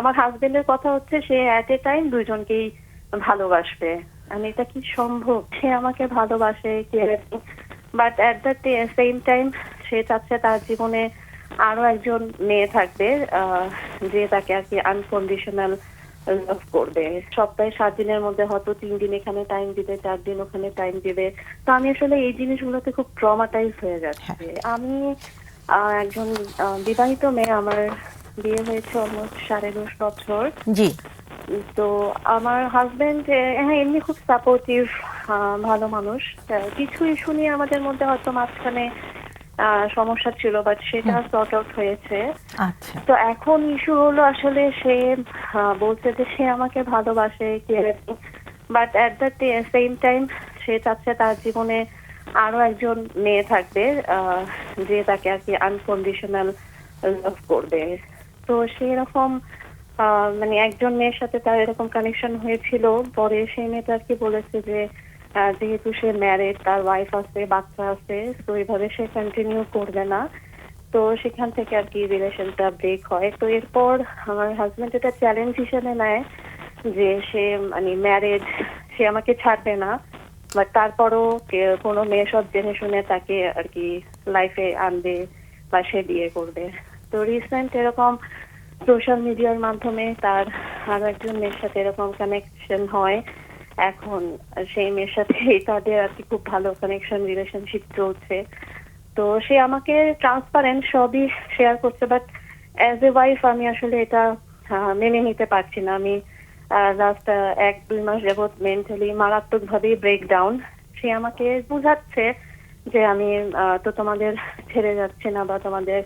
আমার হাজবেন্ডের কথা হচ্ছে সে এট এ টাইম দুইজনকেই ভালোবাসবে। আমি এটা কি সম্ভব? সে আমাকে ভালোবাসে, but at the same time সে চাচ্ছে তার জীবনে আরো একজন মেয়ে থাকবে, যে তাকে আর কি আনকন্ডিশনাল লাভ করবে। সপ্তাহে 7 দিনের মধ্যে হয়তো 3 দিন এখানে টাইম দিবে, 4 দিন ওখানে টাইম দিবে। তো আমি আসলে এই জিনিসগুলোতে খুব ট্রমাটাইজ হয়ে হ্যাঁ। যাচ্ছে। আমি একজন বিবাহিত মেয়ে, আমার বিয়ে হয়েছে অলমোস্ট 10.5 বছর। জি। তো আমার হাজবেন্ড হ্যাঁ এমনি খুব সাপোর্টিভ, ভালো মানুষ। কিছু ইস্যু নিয়ে আমাদের মধ্যে হয়তো মাঝখানে সমস্যা ছিল, বাট সেটা হুম। সর্ট আউট হয়েছে। আচ্ছা। তো এখন ইস্যু হলো আসলে সে বলছে যে সে আমাকে ভালোবাসে, but at the same time সে চাচ্ছে তার জীবনে আরো একজন মেয়ে থাকবে, যে তাকে আর কি আনকন্ডিশনাল লাভ করবে। তো সেরকম মানে একজন মেয়ের সাথে তার এরকম কানেকশন হয়েছিল। পরে সেই মেয়েটা আর কি বলেছে যে যেহেতু সে ম্যারেড, তার ওয়াইফ আছে, বাচ্চা আছে, তো এইভাবে সে কন্টিনিউ করবে না। তো সেখান থেকে আর কি রিলেশনটা ব্রেক হয়। তো এরপর আমার হাজবেন্ড এটা চ্যালেঞ্জ হিসেবে নেয় যে সে মানে ম্যারেড, সে আমাকে ছাড়বে না, বাট তারপরও কোনো মেয়ে সব জেনে শুনে তাকে আর কি লাইফে আনবে বা সে বিয়ে করবে। তো রিসেন্ট এরকম সোশ্যাল মিডিয়ার মাধ্যমে তার আরো একজন মেয়ের সাথে এরকম কানেকশন হয়। এখন সেই মেয়ের সাথে তাদের আর কি খুব ভালো কানেকশন, রিলেশনশিপ চলছে। তো সে আমাকে ট্রান্সপারেন্ট সবই শেয়ার করছে, বাট অ্যাজ এ ওয়াইফ আমি আসলে এটা মেনে নিতে পারছি না। আমি লাস্ট 1-2 মাস যাবৎ মেন্টালি মারাত্মক ভাবে ব্রেকডাউন। সে আমাকে বুঝাচ্ছে যে আমি তো তোমাদের ছেড়ে যাচ্ছে না বা তোমাদের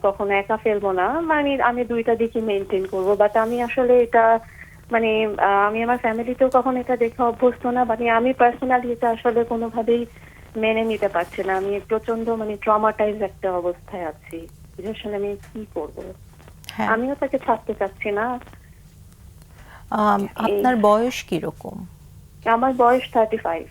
কখনো একা ফেলবো না, মানে আমি দুইটা দিকই মেনটেন করবো। বাট আমি আসলে এটা মানে আমি আমার ফ্যামিলিতেও কখনো এটা দেখে অভ্যস্ত না, মানে আমি পার্সোনালি এটা আসলে কোনোভাবেই মেনে নিতে পারছি না। আমি প্রচন্ড মানে ট্রমাটাইজ একটা অবস্থায় আছি, যে আসলে আমি কি করব। হ্যাঁ। আমিও তাকে ছাড়তে চাচ্ছি না। এই আপনার বয়স কিরকম? আমার বয়স 35।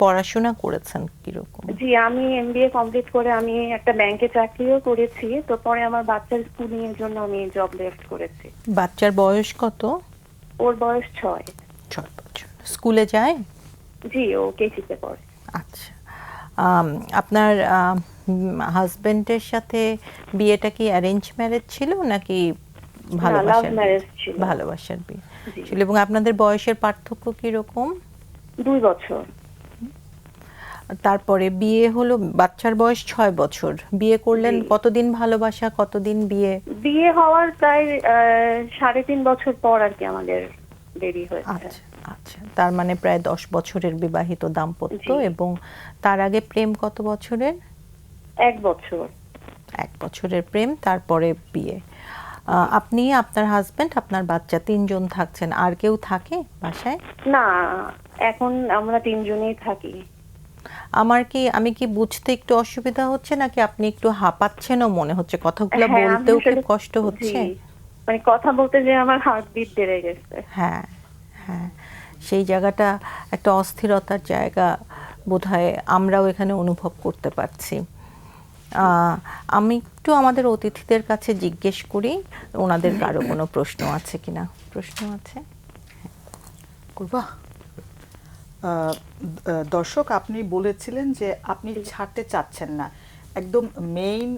পড়াশোনা করেছেন কিরকম? জি, আমি এমবিএ কমপ্লিট করে আমি একটা ব্যাংকে চাকরিও করেছি। তো পরে আমার বাচ্চার স্কুলিং এর জন্য আমি জব লেফট করেছি। বাচ্চার বয়স কত? ওর বয়স 6। 6 বছর। স্কুলে যায়? জি, ও কেজিতে পড়ে। আচ্ছা। আম, আপনার হাজবেন্ডের সাথে বিয়েটা কি অ্যারেঞ্জ ম্যারেজ ছিল নাকি না, লাভ ভালোবাসার বিয়ে? ম্যারেজ ছিল। ভালোবাসার বিয়ে জি, ছিল। এবং আপনাদের বয়সের পার্থক্য কিরকম? 2 বছর। তারপরে বিয়ে হলো, বাচ্চার বয়স 6 বছর, বিয়ে করলেন। জি, কতদিন ভালোবাসা, কতদিন বিয়ে? বিয়ে হওয়ার প্রায় 3.5 বছর পর আর কি আমাদের দেরি হয়েছে। আচ্ছা। আচ্ছা, তার মানে প্রায় 10 বছরের বিবাহিত দাম্পত্য। জি, এবং তার আগে প্রেম কত বছরের? 1 বছর। 1 বছরের প্রেম, তারপরে বিয়ে। জি, আপনি, আপনার হাজবেন্ড, আপনার বাচ্চা, 3জন থাকছেন। আর কেউ থাকে বাসায়? না, এখন আমরা 3জনই থাকি। আমি কি বুঝতে একটু অসুবিধা হচ্ছে নাকি আপনি একটু হাঁপাচ্ছেনও মনে হচ্ছে? কথাগুলো হ্যাঁ, আমি বলতেও কি আসলে কষ্ট জি, হচ্ছে? মানে কথা বলতে যে আমার হার্টবিট বেড়ে গেছে। হ্যাঁ, হ্যাঁ। সেই জায়গাটা একটা অস্থিরতার জায়গা বোধহয় আমরাও এখানে অনুভব করতে পারছি। আমি একটু আমাদের অতিথিদের কাছে জিজ্ঞেস করি ওনাদের কারো কোনো প্রশ্ন আছে কিনা। প্রশ্ন আছে? করবা দর্শক, আপনি বলেছিলেন যে আপনি ছাড়তে চাচ্ছেন না। একদম মেইন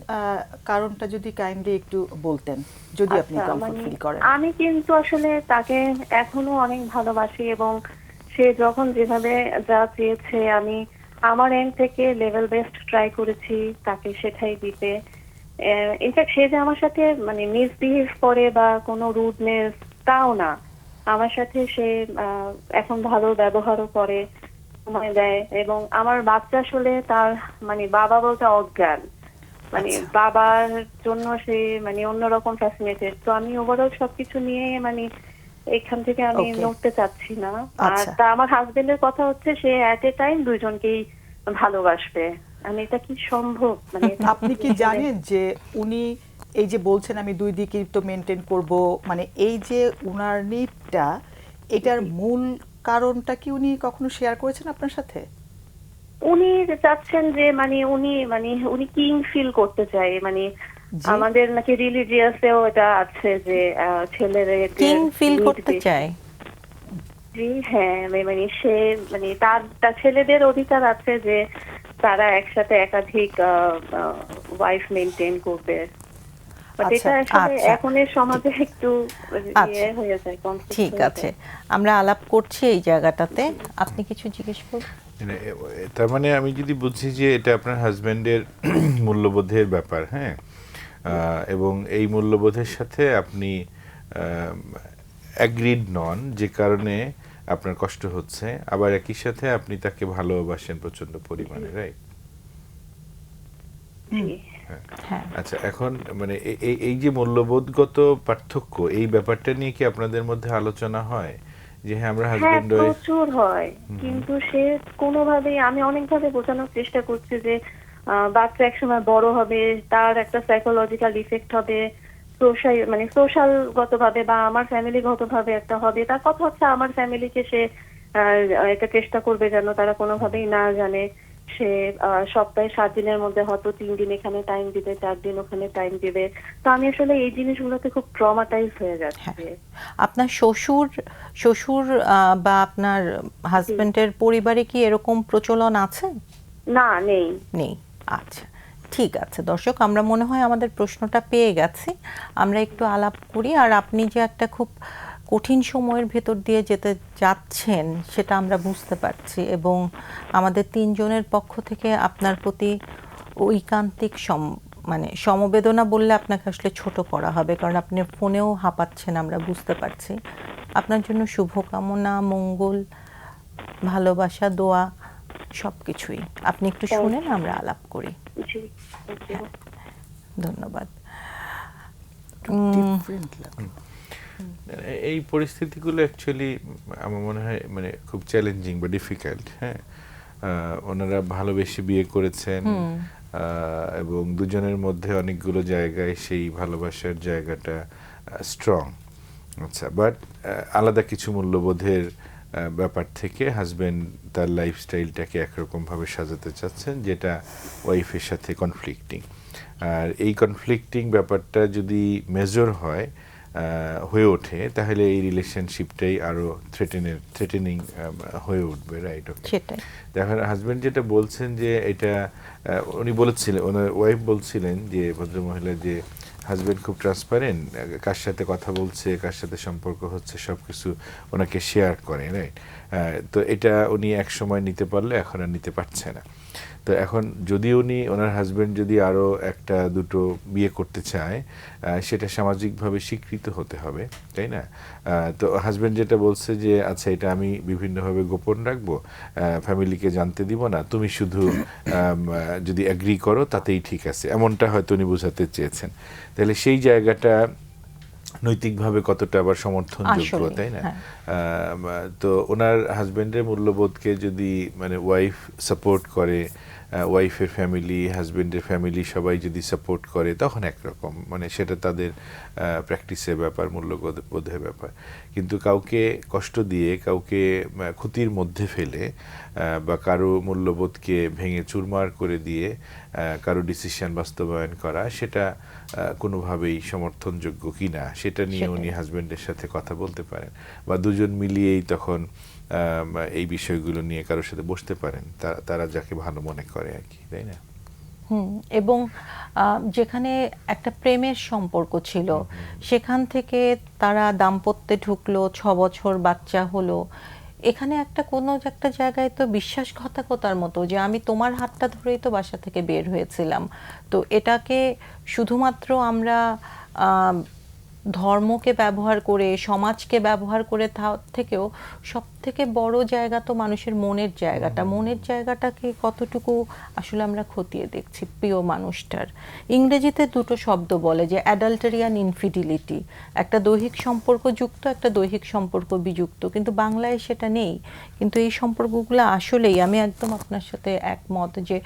কারণটা যদি কাইন্ডলি একটু বলতেন, যদি আপনি আচ্ছা, কমফোর্ট মানে ফিল করেন। আমি কিন্তু আসলে তাকে এখনো অনেক ভালোবাসি, এবং সে যখন যেভাবে যা চেয়েছে আমি আমার এন্ড থেকে লেভেল বেস্ট ট্রাই করেছি তাকে সেটাই দিতে। ইনফ্যাক্ট সে যে আমার সাথে মানে মিসবিহেভ করে বা কোনো রুডনেস, তাও না। আমার সাথে সে এখন ভালো ব্যবহারও করে, সময় দেয়। এবং আমার বাচ্চা আসলে তার মানে বাবা বলতে অজ্ঞান, মানে আচ্ছা, বাবার জন্য সে মানে অন্যরকম ফ্যাসিনেটেড। তো আমি ওভারঅল সবকিছু নিয়ে মানে এখান থেকে আমি ওকে, নড়তে চাচ্ছি না। আর আচ্ছা। তা আমার হাজবেন্ডের কথা হচ্ছে সে এট এ টাইম দুইজনকেই ভালোবাসবে। আমি এটা কি সম্ভব? মানে এটা আপনি কি আসলে জানেন যে উনি এই যে বলছেন আমি দুই দিকেই তো মেনটেন করব, মানে এই যে উনার নিডটা, এটার জি। মূল কারণটা কি উনি কখনো শেয়ার করেছেন আপনার সাথে? উনি চাচ্ছেন যে মানে উনি কিং ফিল করতে চায়, মানে জি। আমাদের নাকি রিলিজিয়াসেও এটা আছে যে ছেলেরা কিং ফিল করতে চায়। জি হ্যাঁ, মানে সে মানে তার ছেলেদের অধিকার আছে যে তারা একসাথে একাধিক ওয়াইফ মেনটেন করবে। বাট আচ্ছা, এটা আসলে আচ্ছা, এখনের সমাজে একটু আচ্ছা, হয়ে যায়, conflict ঠিক হয়ে আছে, যায়। আমরা আলাপ করছি এই জায়গাটাতে। আপনি কিছু জিজ্ঞেস করুন। মানে, তার মানে আমি যদি বুঝি যে এটা আপনার হাজবেন্ডের মূল্যবোধের ব্যাপার, হ্যাঁ, এবং এই মূল্যবোধের সাথে আপনি অ্যাগ্রিড নন, যে কারণে আপনার কষ্ট হচ্ছে, আবার একই সাথে আপনি তাকে ভালোবাসেন প্রচন্ড পরিমাণে, রাইট? জি। হ্যাঁ, আচ্ছা, এখন মানে এই যে মূল্যবোধগত পার্থক্য, এই ব্যাপারটা নিয়ে কি আপনাদের মধ্যে আলোচনা হয় যে হ্যাঁ আমরা হ্যাঁ হাজবেন্ড ওয়াইফ? প্রচুর হয়, কিন্তু সে কোনোভাবেই, আমি অনেকভাবে বোঝানোর চেষ্টা করছি যে বাচ্চা একসময় বড় হবে, তার একটা সাইকোলজিক্যাল ইফেক্ট হবে, মানে সোশ্যাল গতভাবে বা আমার ফ্যামিলিগত ভাবে একটা হবে। তার কথা হচ্ছে আমার ফ্যামিলিকে সে এটা চেষ্টা করবে যেন তারা কোনোভাবেই না জানে। সে সপ্তাহে 7 দিনের মধ্যে হয়তো 3 দিন এখানে টাইম দিবে, 4 দিন ওখানে টাইম দিবে। তো আমি আসলে এই জিনিসগুলোতে খুব ট্রমাটাইজ হয়ে যাচ্ছে। আপনার শ্বশুর শ্বশুর বা আপনার হাজবেন্ডের পরিবারে কি এরকম প্রচলন আছে? না, নেই। নেই। আচ্ছা, ঠিক আছে দর্শক, আমরা মনে হয় আমাদের প্রশ্নটা পেয়ে গেছি। আমরা একটু আলাপ করি। আর আপনি যে একটা খুব কঠিন সময়ের ভেতর দিয়ে যেতে যাচ্ছেন সেটা আমরা বুঝতে পারছি, এবং আমাদের তিনজনের পক্ষ থেকে আপনার প্রতি ঐকান্তিক মানে সমবেদনা বললে আপনাকে আসলে ছোট করা হবে, কারণ আপনি ফোনেও হাঁপাচ্ছেন, আমরা বুঝতে পারছি। আপনার জন্য শুভকামনা, মঙ্গল, ভালোবাসা, দোয়া সব কিছুই। আপনি একটু শুনেন, আমরা আলাপ করি। জি, thank you. ধন্যবাদ। ডিফারেন্ট লাগে। এই পরিস্থিতিগুলো অ্যাকচুয়ালি আমার মনে হয় মানে খুব চ্যালেঞ্জিং বা ডিফিকাল্ট, হ্যাঁ। ওনারা ভালোবেসে বিয়ে করেছেন, এবং দুজনের মধ্যে অনেকগুলো জায়গায় সেই ভালোবাসার জায়গাটা স্ট্রং। আচ্ছা, বাট আলাদা কিছু মূল্যবোধের ব্যাপার থেকে হাজবেন্ড তার লাইফস্টাইলটাকে একরকমভাবে সাজাতে চাচ্ছেন, যেটা ওয়াইফের সাথে কনফ্লিক্টিং। আর এই কনফ্লিক্টিং ব্যাপারটা যদি মেজর হয়ে ওঠে, তাহলে এই রিলেশনশিপটাই আরো থ্রেটেনিং হয়ে উঠবে, রাইট? ওকে, সেটাই। দেখেন হাজবেন্ড যেটা বলছেন যে এটা উনি বলেছিলেন, ওনার ওয়াইফ বলছিলেন যে ভদ্রমহিলা, যে হাজবেন্ড খুব ট্রান্সপারেন্ট, কার সাথে কথা বলছে, কার সাথে সম্পর্ক হচ্ছে সব কিছু ওনাকে শেয়ার করে, রাইট? তো এটা উনি এক সময় নিতে পারলে এখন আর নিতে পারছে না। তো এখন যদি ওনার হাজবেন্ড যদি আরও একটা দুটো বিয়ে করতে চায়, সেটা সামাজিকভাবে স্বীকৃত হতে হবে, তাই না? তো হাজবেন্ড যেটা বলছে যে আচ্ছা, এটা আমি বিভিন্নভাবে গোপন রাখবো, ফ্যামিলিকে জানতে দিব না, তুমি শুধু যদি অ্যাগ্রি করো তাতেই ঠিক আছে, এমনটা হয়তো উনি বোঝাতে চেয়েছেন। তাহলে সেই জায়গাটা নৈতিকভাবে কতটা আবার সমর্থনযোগ্য, আসলেই, তাই না? হ্যাঁ। তো ওনার হাজবেন্ডের মূল্যবোধকে যদি মানে ওয়াইফ সাপোর্ট করে, ওয়াইফের ফ্যামিলি, হাজবেন্ডের ফ্যামিলি সবাই যদি সাপোর্ট করে, তখন একরকম, মানে সেটা তাদের প্র্যাকটিসের ব্যাপার, মূল্যবোধের ব্যাপার। কিন্তু কাউকে কষ্ট দিয়ে, কাউকে ক্ষতির মধ্যে ফেলে, বা কারো মূল্যবোধকে ভেঙে চুরমার করে দিয়ে কারো ডিসিশন বাস্তবায়ন করা, সেটা কোনোভাবেই সমর্থনযোগ্য কিনা সেটা নিয়ে উনি হাজবেন্ডের সাথে কথা বলতে পারেন, বা দুজন মিলিয়েই তখন এই বিষয়গুলো নিয়ে কারোর সাথে বসতে পারেন, তারা যাকে ভালো মনে করে আর কি, তাই না? এবং যেখানে একটা প্রেমের সম্পর্ক ছিল, সেখান থেকে তারা দাম্পত্যে ঢুকলো, 6 বছর বাচ্চা হলো। এখানে কোনো একটা জায়গায় তো বিশ্বাসঘাতকতার মতো, যে আমি তোমার হাতটা ধরেই তো বাসা থেকে বের হয়েছিলাম। তো এটাকে শুধুমাত্র আমরা ধর্মকে ব্যবহার করে, সমাজকে ব্যবহার করে থেকেও সব থেকে বড় জায়গা তো মানুষের মনের জায়গাটা। মনের জায়গাটাকে কতটুকু আসলে আমরা খতিয়ে দেখছি প্রিয় মানুষটার। ইংরেজিতে দুটো শব্দ বলে, যে অ্যাডাল্টারি অ্যান্ড ইনফিডিলিটি, একটা দৈহিক সম্পর্ক যুক্ত, একটা দৈহিক সম্পর্ক বিযুক্ত, কিন্তু বাংলায় সেটা নেই। কিন্তু এই সম্পর্কগুলো আসলেই, আমি একদম আপনার সাথে একমত যে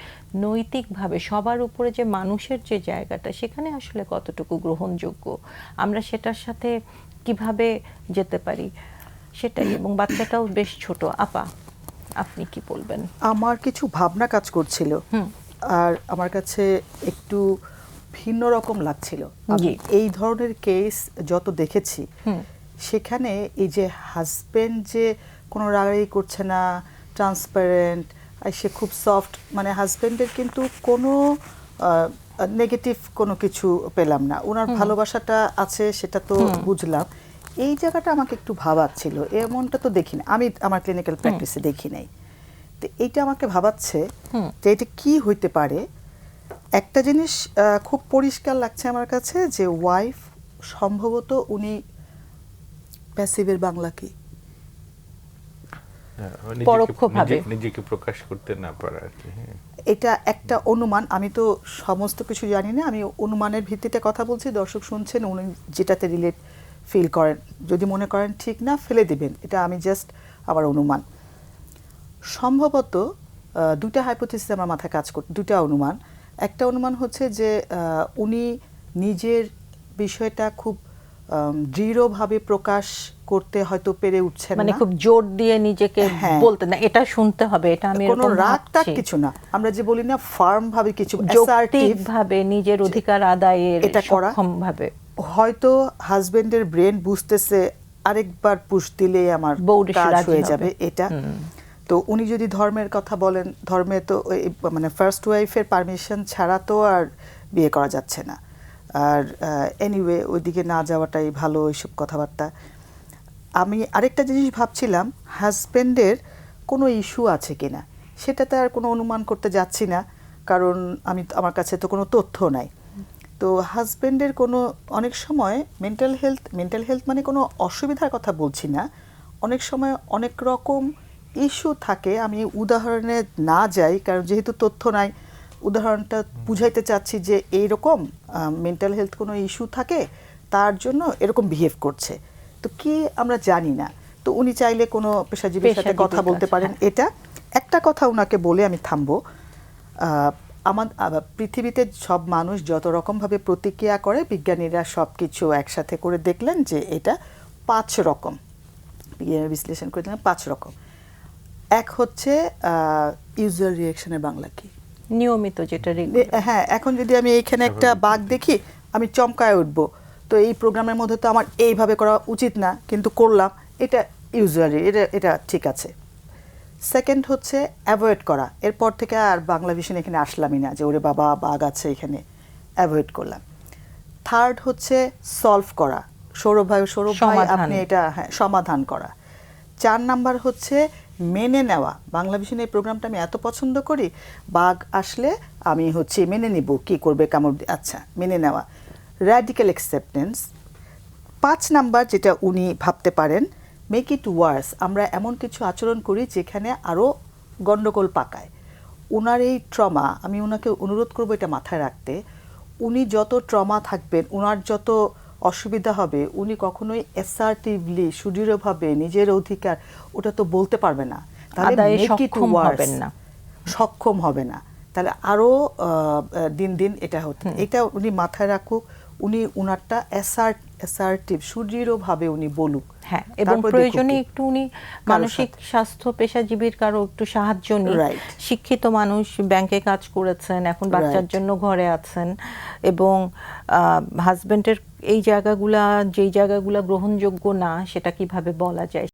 নৈতিকভাবে সবার উপরে যে মানুষের যে জায়গাটা, সেখানে আসলে কতটুকু গ্রহণযোগ্য, আমরা সেটার সাথে কিভাবে যেতে পারি সেটাই। এবং বাচ্চাটাও বেশ ছোট। আপা, আপনি কি বলবেন? আমার কিছু ভাবনা কাজ করছিল, আর আমার কাছে একটু ভিন্ন রকম লাগছিল। জি। আমি এই ধরনের কেস যত দেখেছি সেখানে এই যে হাজবেন্ড যে কোনো রাগারাগি করছে না, ট্রান্সপারেন্ট, সে খুব সফট, মানে হাজবেন্ডের কিন্তু কোনো নেগেটিভ কোনো কিছু পেলাম না, ওনার ভালোবাসাটা আছে সেটা তো বুঝলাম। এই জায়গাটা আমাকে একটু ভাবাচ্ছিল, এমনটা তো দেখি না, আমি আমার ক্লিনিক্যাল প্র্যাকটিসে দেখি নাই। তো এইটা আমাকে ভাবাচ্ছে যে এটা কি হইতে পারে। একটা জিনিস খুব পরিষ্কার লাগছে আমার কাছে যে ওয়াইফ সম্ভবত উনি প্যাসিভের বাংলা কি পরোক্ষভাবে নিজেকে প্রকাশ করতে না পারা আর কি। হ্যাঁ, এটা একটা অনুমান, আমি তো সমস্ত কিছু জানি না, আমি অনুমানের ভিত্তিতে কথা বলছি, দর্শক শুনছেন উনি যেটাতে রিলেট ফিল করেন, যদি মনে করেন ঠিক না ফেলে দিবেন, এটা আমি জাস্ট আমার অনুমান। সম্ভবত দুটা হাইপোথিসিস আমার মাথায় কাজ করতে, দুটা অনুমান। একটা অনুমান হচ্ছে যে উনি নিজের বিষয়টা খুব দৃঢ়ভাবে প্রকাশ করতে হয়তো পেরে উঠছেন মানে না, খুব জোর দিয়ে নিজেকে হ্যাঁ। বলতে না, এটা শুনতে হবে, এটা আমি কোনো এরকম রাগ টাগ ভাবছি। কিছু না, আমরা যে বলি না ফার্ম ভাবে কিছু যৌক্তিক ভাবে নিজের অধিকার আদায়ের এটা করা। সক্ষম ভাবে হয়তো হাজবেন্ডের ব্রেন বুঝতেছে আরেকবার পুশ দিলে আমার বউর এসে কাজ রাজি হয়ে হবে। যাবে এটা। তো উনি যদি ধর্মের কথা বলেন, ধর্মে তো মানে ফার্স্ট ওয়াইফের পারমিশন ছাড়া তো আর বিয়ে করা যাচ্ছে না, আর এনিওয়ে ওইদিকে না যাওয়াটাই ভালো, এইসব কথাবার্তা। আমি আরেকটা জিনিস ভাবছিলাম, হাজবেন্ডের কোনো ইস্যু আছে কিনা, সেটাতে আর কোনো অনুমান করতে যাচ্ছি না, কারণ আমার কাছে তো কোনো তথ্য নাই। তো হাজবেন্ডের কোনো, অনেক সময় মেন্টাল হেলথ মানে কোনো অসুবিধার কথা বলছি না, অনেক সময় অনেক রকম ইস্যু থাকে। আমি উদাহরণে না যাই, কারণ যেহেতু তথ্য নাই, উদাহরণটা বুঝাইতে চাচ্ছি যে এইরকম মেন্টাল হেলথ কোনো ইস্যু থাকে, তার জন্য এরকম বিহেভ করছে। তো কি আমরা জানি না। তো উনি চাইলে কোনো পেশাজীবীর সাথে কথা বলতে পারেন। এটা একটা কথা উনাকে বলে আমি থামবো। পৃথিবীতে সব মানুষ যত রকমভাবে প্রতিক্রিয়া করে, বিজ্ঞানীরা সব কিছু একসাথে করে দেখলেন যে এটা 5 রকম, বিজ্ঞানীরা বিশ্লেষণ করে দিলেন 5 রকম। এক হচ্ছে ইউজুয়াল রিঅ্যাকশনের বাংলা কি, নিয়মিত যেটা হ্যাঁ, এখন যদি আমি এইখানে একটা বাঘ দেখি আমি চমকায় উঠবো, তো এই প্রোগ্রামের মধ্যে তো আমার এইভাবে করা উচিত না, কিন্তু করলাম, এটা ইউজুয়ালি, এটা ঠিক আছে। সেকেন্ড হচ্ছে অ্যাভয়েড করা, এরপর থেকে আর বাংলা ভিশন এখানে আসলামই না, যে ওরে বাবা বাঘ আছে এখানে, অ্যাভয়েড করলাম। থার্ড হচ্ছে সলভ করা, সৌরভ ভাই আপনি এটা, হ্যাঁ, সমাধান করা। 4 নাম্বার হচ্ছে মেনে নেওয়া, বাংলা ভিশন এই প্রোগ্রামটা আমি এত পছন্দ করি, বাঘ আসলে আমি মেনে নিব, কি করবে কামড়, আচ্ছা মেনে নেওয়া, র্যাডিক্যাল অ্যাকসেপ্টেন্স। 5 নাম্বার যেটা উনি ভাবতে পারেন, মেক ইট ওয়ার্স, আমরা এমন কিছু আচরণ করি যেখানে আরও গন্ডগোল পাকায়। ওনার এই ট্রমা, আমি ওনাকে অনুরোধ করবো এটা মাথায় রাখতে, উনি যত ট্রমা থাকবেন, ওনার যত অসুবিধা হবে, উনি কখনোই অ্যাসার্টিভলি সুদৃঢ়ভাবে নিজের অধিকার ওটা তো বলতে পারবে না, তাহলে মেক ইট ওয়ার্স, সক্ষম হবে না, তাহলে আরও দিন দিন এটা হতে, এটা উনি মাথায় রাখুক। উনি উনারটা অ্যাসার্টিভ, সুদৃঢ়ভাবে উনি বলুক, হ্যাঁ, এবং প্রয়োজনে একটু উনি মানসিক স্বাস্থ্য পেশাজীবীর কারো একটু সাহায্য নিন। শিক্ষিত মানুষ, ব্যাংকে কাজ করেছেন, এখন বাচ্চার জন্য ঘরে আছেন, এবং হাজবেন্ডের এই জায়গাগুলা, যেই জায়গাগুলা গ্রহণযোগ্য না, সেটা কিভাবে বলা যায়।